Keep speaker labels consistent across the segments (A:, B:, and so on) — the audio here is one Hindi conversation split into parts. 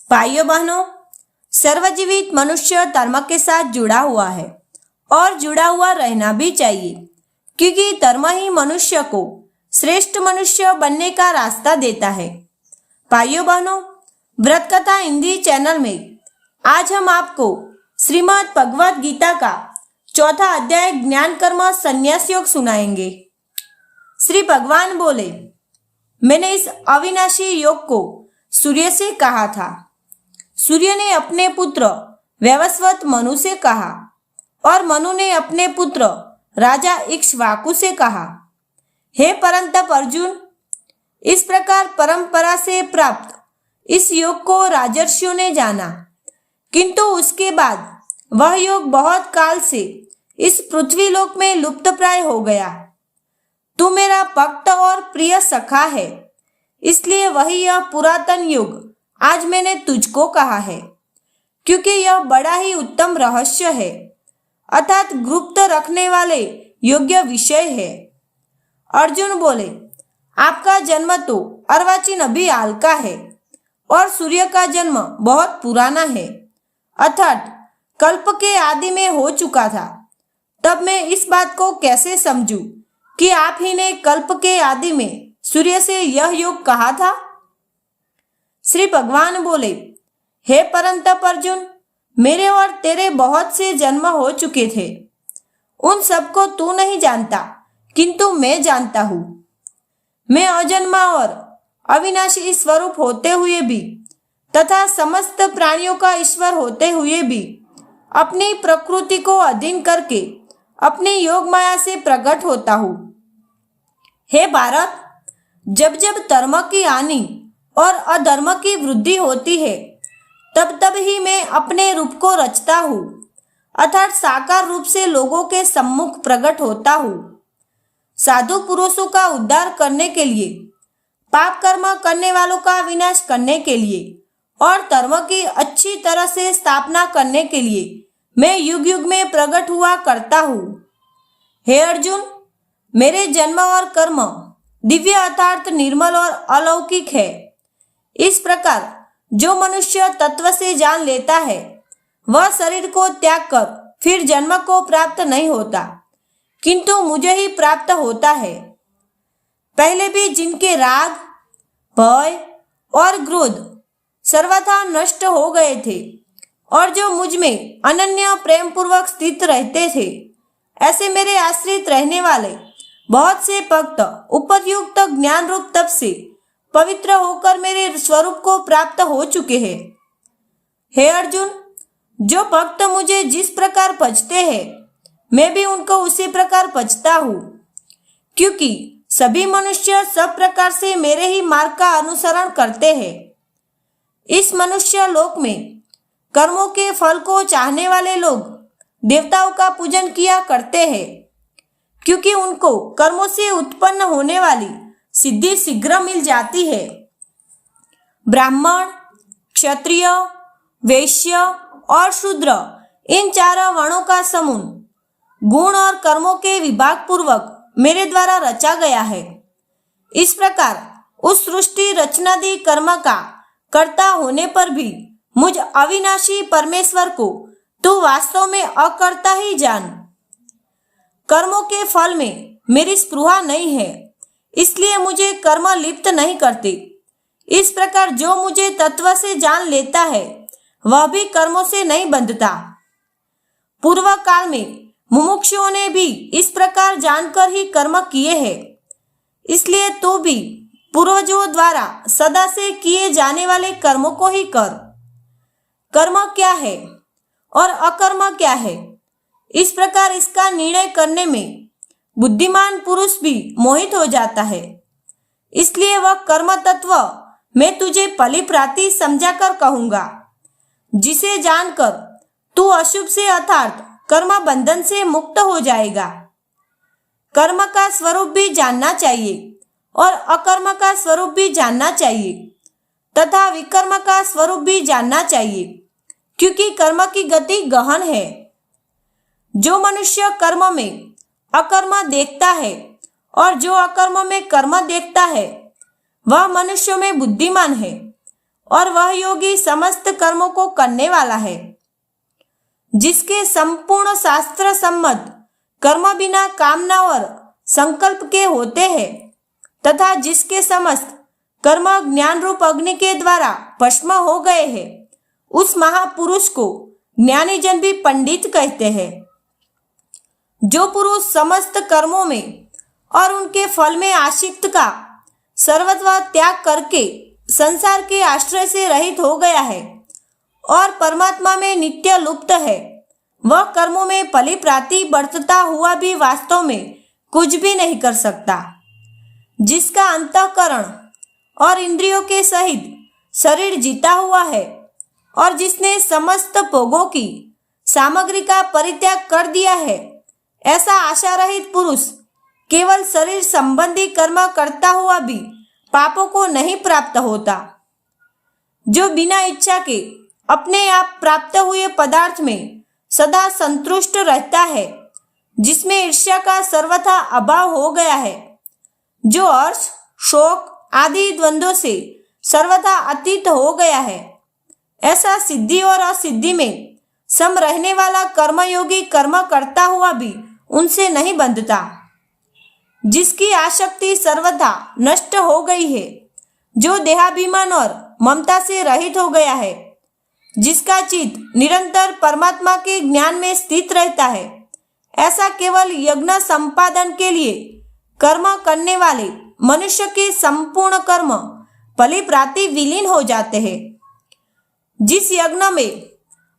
A: भाइयों बहनों, सर्वजीवित मनुष्य धर्म के साथ जुड़ा हुआ है और जुड़ा हुआ रहना भी चाहिए, क्योंकि धर्म ही मनुष्य को श्रेष्ठ मनुष्य बनने का रास्ता देता है। भाइयों बहनों, व्रत कथा हिंदी चैनल में आज हम आपको श्रीमद् भगवद गीता का 4था अध्याय ज्ञान कर्म संन्यास योग सुनाएंगे। श्री भगवान बोले, मैंने इस अविनाशी योग को सूर्य से कहा था। सूर्य ने अपने पुत्र वैवस्वत मनु से कहा और मनु ने अपने पुत्र राजा इक्ष्वाकु से कहा। हे परंतप अर्जुन, इस प्रकार परंपरा से प्राप्त इस योग को राजर्षियों ने जाना, किंतु उसके बाद वह योग बहुत काल से इस पृथ्वी लोक में लुप्त प्राय हो गया। तू मेरा भक्त और प्रिय सखा है, इसलिए वही यह पुरातन योग आज मैंने तुझको कहा है, क्योंकि यह बड़ा ही उत्तम रहस्य है, अर्थात गुप्त रखने वाले योग्य विषय है। अर्जुन बोले, आपका जन्म तो अर्वाचीन अभी हाल का है और सूर्य का जन्म बहुत पुराना है, अर्थात कल्प के आदि में हो चुका था। तब मैं इस बात को कैसे समझूं कि आप ही ने कल्प के आदि में सूर्य से यह योग कहा था? श्री भगवान बोले, हे परंतप अर्जुन, मेरे और तेरे बहुत से जन्म हो चुके थे। उन सबको तू नहीं जानता, किंतु मैं जानता हूं। मैं अजन्मा और अविनाशी स्वरूप होते हुए भी तथा समस्त प्राणियों का ईश्वर होते हुए भी अपनी प्रकृति को अधीन करके अपनी योग माया से प्रकट होता हूं। हे भारत, जब जब धर्म की हानि और अधर्म की वृद्धि होती है, तब तब ही मैं अपने रूप को रचता हूँ, अर्थात साकार रूप से लोगों के सम्मुख प्रकट होता हूँ। साधु पुरुषों का उद्धार करने के लिए, पाप कर्म करने वालों का विनाश करने के लिए और धर्म की अच्छी तरह से स्थापना करने के लिए मैं युग युग में प्रकट हुआ करता हूँ। हे अर्जुन, मेरे जन्म और कर्म दिव्य अर्थात निर्मल और अलौकिक है। इस प्रकार जो मनुष्य तत्व से जान लेता है, वह शरीर को त्याग कर फिर जन्म को प्राप्त नहीं होता, किंतु मुझे ही प्राप्त होता है। पहले भी जिनके राग, भय और क्रोध सर्वथा नष्ट हो गए थे और जो मुझ में अनन्य प्रेम पूर्वक स्थित रहते थे, ऐसे मेरे आश्रित रहने वाले बहुत से भक्त उपयुक्त ज्ञान रूप तप से पवित्र होकर मेरे स्वरूप को प्राप्त हो चुके हैं। हे अर्जुन, जो भक्त मुझे जिस प्रकार भजते हैं, मैं भी उनको उसी प्रकार भजता हूँ, क्योंकि सभी मनुष्य सब प्रकार से मेरे ही मार्ग का अनुसरण करते हैं। इस मनुष्य लोक में कर्मों के फल को चाहने वाले लोग देवताओं का पूजन किया करते हैं, क्योंकि उनको कर्मों से उत्पन्न होने वाली सिद्धि शीघ्र मिल जाती है। ब्राह्मण, क्षत्रिय, वैश्य और शूद्र, इन चारों वर्णों का समूह गुण और कर्मों के विभाग पूर्वक मेरे द्वारा रचा गया है। इस प्रकार उस सृष्टि रचनादि कर्म का कर्ता होने पर भी मुझ अविनाशी परमेश्वर को तू वास्तव में अकर्ता ही जान। कर्मों के फल में मेरी स्पृहा नहीं है, इसलिए मुझे कर्म लिप्त नहीं करते। इस प्रकार जो मुझे तत्व से जान लेता है, वह भी कर्मों से नहीं बंधता। पूर्व काल में मुमुक्षुओं ने भी इस प्रकार जानकर ही कर्म किए हैं, इसलिए तू भी पूर्वजों द्वारा सदा से किए जाने वाले कर्मों को ही कर। कर्म क्या है और अकर्म क्या है, इस प्रकार इसका निर्णय करने में बुद्धिमान पुरुष भी मोहित हो जाता है। इसलिए वह कर्म तत्व मैं तुझे भली प्राति समझाकर कहूंगा, जिसे जानकर तू अशुभ से अर्थात कर्म बंधन से मुक्त हो जाएगा। कर्म का स्वरूप भी जानना चाहिए और अकर्म का स्वरूप भी जानना चाहिए तथा विकर्म का स्वरूप भी जानना चाहिए, क्योंकि कर्म की गति गहन है। जो मनुष्य कर्म में अकर्म देखता है और जो अकर्म में कर्म देखता है, वह मनुष्यों में बुद्धिमान है और वह योगी समस्त कर्मों को करने वाला है, जिसके संपूर्ण शास्त्र सम्मत कर्म बिना कामना और संकल्प के होते हैं तथा जिसके समस्त कर्म ज्ञान रूप अग्नि के द्वारा भस्म हो गए हैं, उस महापुरुष को ज्ञानी जन भी पंडित कहते हैं। जो पुरुष समस्त कर्मों में और उनके फल में आसक्त का सर्वस्व त्याग करके संसार के आश्रय से रहित हो गया है और परमात्मा में नित्य लुप्त है, वह कर्मों में फलिप्राति बरतता हुआ भी वास्तव में कुछ भी नहीं कर सकता। जिसका अंतःकरण और इंद्रियों के सहित शरीर जीता हुआ है और जिसने समस्त भोगों की सामग्री का परित्याग कर दिया है, ऐसा आशा रहित पुरुष केवल शरीर संबंधी कर्म करता हुआ भी पापों को नहीं प्राप्त होता। जो बिना इच्छा के अपने आप प्राप्त हुए पदार्थ में सदा संतुष्ट रहता है, जिसमें ईर्ष्या का सर्वथा अभाव हो गया है, जो हर्ष शोक आदि द्वंद्वों से सर्वथा अतीत हो गया है, ऐसा सिद्धि और असिद्धि में सम रहने वाला कर्मयोगी कर्म करता हुआ भी उनसे नहीं बंधता। जिसकी आसक्ति सर्वथा नष्ट हो गई है, जो देहाभिमान और ममता से रहित हो गया है, जिसका चित्त निरंतर परमात्मा के ज्ञान में स्थित रहता है, ऐसा केवल यज्ञ संपादन के लिए कर्म करने वाले मनुष्य के संपूर्ण कर्म फलिप्राति विलीन हो जाते हैं। जिस यज्ञ में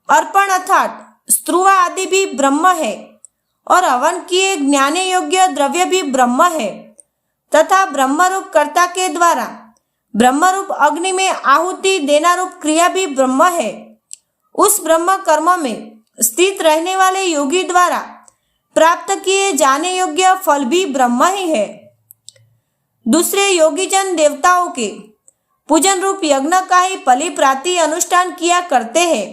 A: अर्पण अर्थात स्त्रुवा आदि भी ब्रह्म है और हवन किए ज्ञान योग्य द्रव्य भी ब्रह्म है तथा ब्रह्मरूप कर्ता के द्वारा ब्रह्मरूप अग्नि में आहुति देना रूप क्रिया भी ब्रह्म है, उस ब्रह्म कर्म में स्थित रहने वाले योगी द्वारा प्राप्त किए जाने योग्य फल भी ब्रह्म ही है। दूसरे योगीजन देवताओं के पूजन रूप यज्ञ का ही फलिप्राति अनुष्ठान किया करते हैं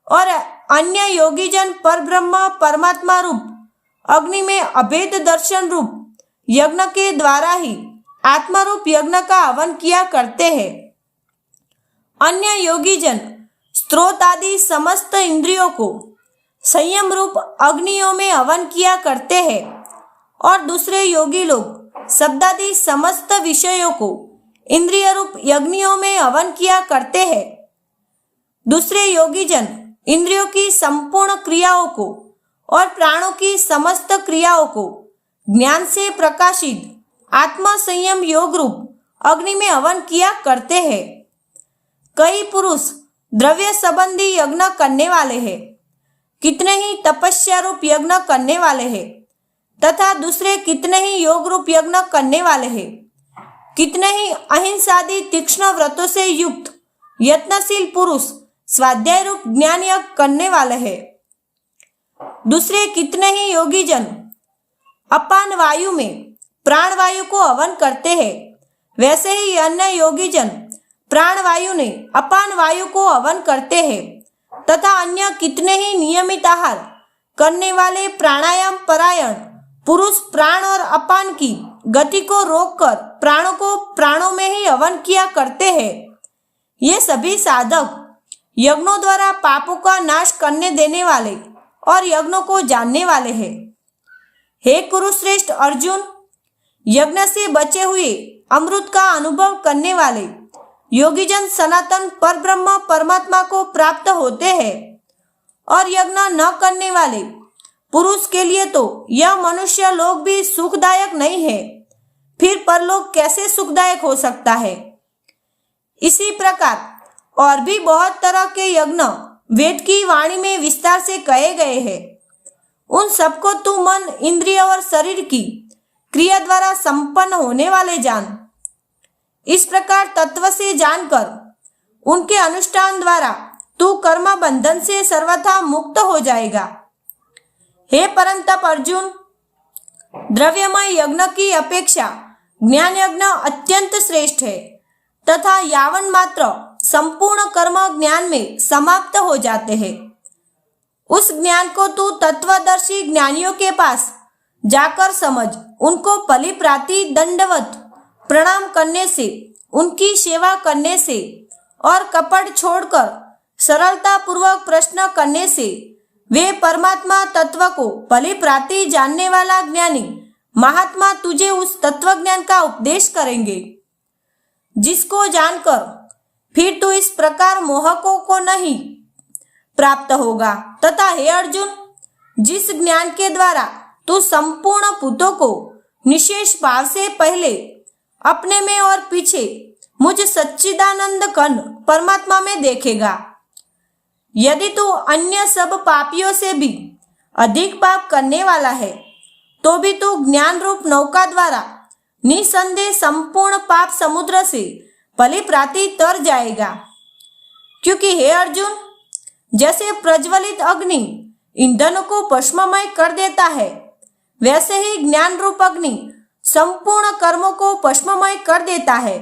A: और अन्य योगीजन परब्रह्म परमात्मा रूप अग्नि में अभेद दर्शन रूप यज्ञ के द्वारा ही आत्मा रूप यज्ञ का हवन किया करते हैं। अन्य योगीजन स्त्रोत आदि समस्त इंद्रियों को संयम रूप अग्नियों में हवन किया करते हैं और दूसरे योगी लोग शब्दादि समस्त विषयों को इंद्रिय रूप यज्ञों में हवन किया करते हैं। दूसरे योगीजन इंद्रियों की संपूर्ण क्रियाओं को और प्राणों की समस्त क्रियाओं को ज्ञान से प्रकाशित आत्मा संयम योग रूप अग्नि में हवन किया करते हैं। कई पुरुष द्रव्य संबंधी यज्ञ करने वाले हैं, कितने ही तपस्या रूप यज्ञ करने वाले हैं तथा दूसरे कितने ही योग रूप यज्ञ करने वाले हैं, कितने ही अहिंसादि तीक्ष्ण व्रतों से युक्त यत्नशील पुरुष स्वाध्याय रूप ज्ञान यज्ञ करने वाले हैं। दूसरे कितने ही योगी जन अपान वायु में प्राण वायु को हवन करते हैं, वैसे ही अन्य योगी जन प्राण वायु ने अपान वायु को हवन करते हैं तथा अन्य कितने ही नियमित आहार करने वाले प्राणायाम परायण पुरुष प्राण और अपान की गति को रोककर प्राणों को प्राणों में ही हवन किया करते हैं। ये सभी साधक यज्ञों द्वारा पापों का नाश करने देने वाले और यज्ञों को जानने वाले हैं। हे कुरुश्रेष्ठ अर्जुन, यज्ञ से बचे हुए अमृत का अनुभव करने वाले योगीजन सनातन परब्रह्म परमात्मा को प्राप्त होते हैं और यज्ञ न करने वाले पुरुष के लिए तो यह मनुष्य लोक भी सुखदायक नहीं है, फिर परलोक कैसे सुखदायक हो सकता है। इसी प्रकार और भी बहुत तरह के यज्ञ वेद की वाणी में विस्तार से कहे गए हैं। उन सबको तू मन इंद्रिय और शरीर की क्रिया द्वारा संपन्न होने वाले जान। इस प्रकार तत्व से जानकर उनके अनुष्ठान द्वारा तू कर्म बंधन से सर्वथा मुक्त हो जाएगा। हे परंतप अर्जुन, द्रव्यमय यज्ञ की अपेक्षा ज्ञान यज्ञ अत्यंत श्रेष्ठ है तथा यावन मात्र संपूर्ण कर्म ज्ञान में समाप्त हो जाते हैं। उस ज्ञान को तू तत्वदर्शी ज्ञानियों के पास जाकर समझ, उनको फलिप्राति दंडवत प्रणाम करने से, उनकी सेवा करने से और कपट छोड़कर सरलता पूर्वक प्रश्न करने से वे परमात्मा तत्व को भली प्रांति जानने वाला ज्ञानी महात्मा तुझे उस तत्व ज्ञान का उपदेश करेंगे, जिसको जानकर फिर तू इस प्रकार मोहकों को नहीं प्राप्त होगा। तथा हे अर्जुन, जिस ज्ञान के द्वारा तू संपूर्ण भूतों को निशेष भाव से पहले अपने में और पीछे मुझ सच्चिदानंद कण परमात्मा में देखेगा, यदि तू अन्य सब पापियों से भी अधिक पाप करने वाला है तो भी तू ज्ञान रूप नौका द्वारा निसंदेह संपूर्ण पाप समुद्र से भली प्रांति तर जाएगा। क्योंकि हे अर्जुन, जैसे प्रज्वलित अग्नि ईंधन को भस्ममय कर देता है, वैसे ही ज्ञान रूप अग्नि संपूर्ण कर्मों को भस्ममय कर देता है।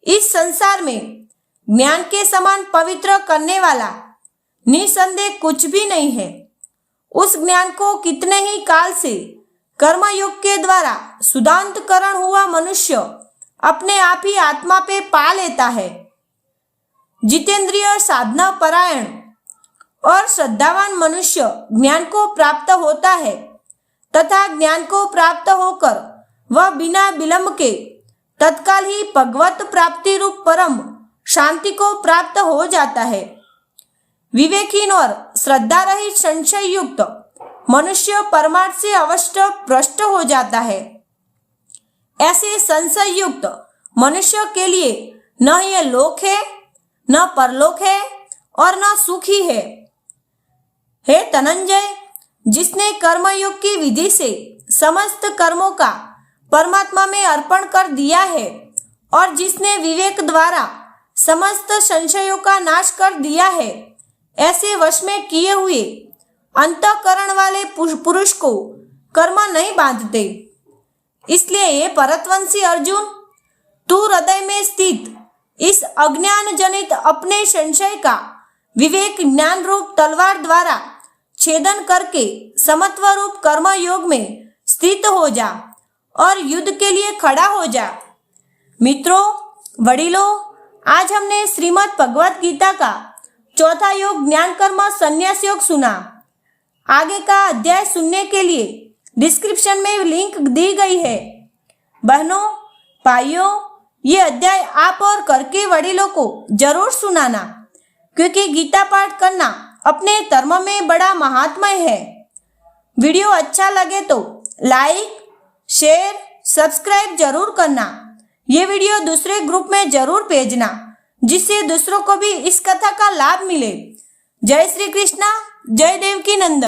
A: इस संसार में ज्ञान के समान पवित्र करने वाला निसंदेह कुछ भी नहीं है। उस ज्ञान को कितने ही काल से कर्मयोग के द्वारा शुद्धांतकरण हुआ मनुष्य अपने आप ही आत्मा पे पा लेता है। जितेंद्रिय साधना परायण और श्रद्धावान मनुष्य ज्ञान को प्राप्त होता है तथा ज्ञान को प्राप्त होकर वह बिना विलंब के तत्काल ही भगवत प्राप्ति रूप परम शांति को प्राप्त हो जाता है। विवेकहीन और श्रद्धा रहित संशय युक्त मनुष्य परमार्थ से अवश्य भ्रष्ट हो जाता है। ऐसे संशय युक्त मनुष्य के लिए न ये लोक है, न परलोक है और न सुख ही है। हे धनंजय, जिसने कर्मयोग की विधि से समस्त कर्मों का परमात्मा में अर्पण कर दिया है और जिसने विवेक द्वारा समस्त संशयों का नाश कर दिया है, ऐसे वश में किए हुए अंतःकरण वाले पुरुष को कर्म नहीं बांधते। इसलिए ये भरतवंशी अर्जुन, तू हृदय में स्थित इस अज्ञान जनित अपने संशय का विवेक ज्ञान रूप तलवार द्वारा छेदन करके समत्व रूप कर्म योग में स्थित हो जा और युद्ध के लिए खड़ा हो जा। मित्रों, वडिलों, आज हमने श्रीमद् भगवत गीता का चौथा योग ज्ञान कर्म संन्यास योग सुना। आगे का अध्याय सुनने के लिए डिस्क्रिप्शन में लिंक दी गई है। बहनों, भाइयों, ये अध्याय आप और करके वडिलों को जरूर सुनाना, क्योंकि गीता पाठ करना अपने धर्म में बड़ा महात्म्य है। वीडियो अच्छा लगे तो लाइक, शेयर, सब्सक्राइब जरूर करना। ये वीडियो दूसरे ग्रुप में जरूर भेजना, जिससे दूसरों को भी इस कथा का लाभ मिले। जय श्री कृष्णा, जय देवकी नंदन।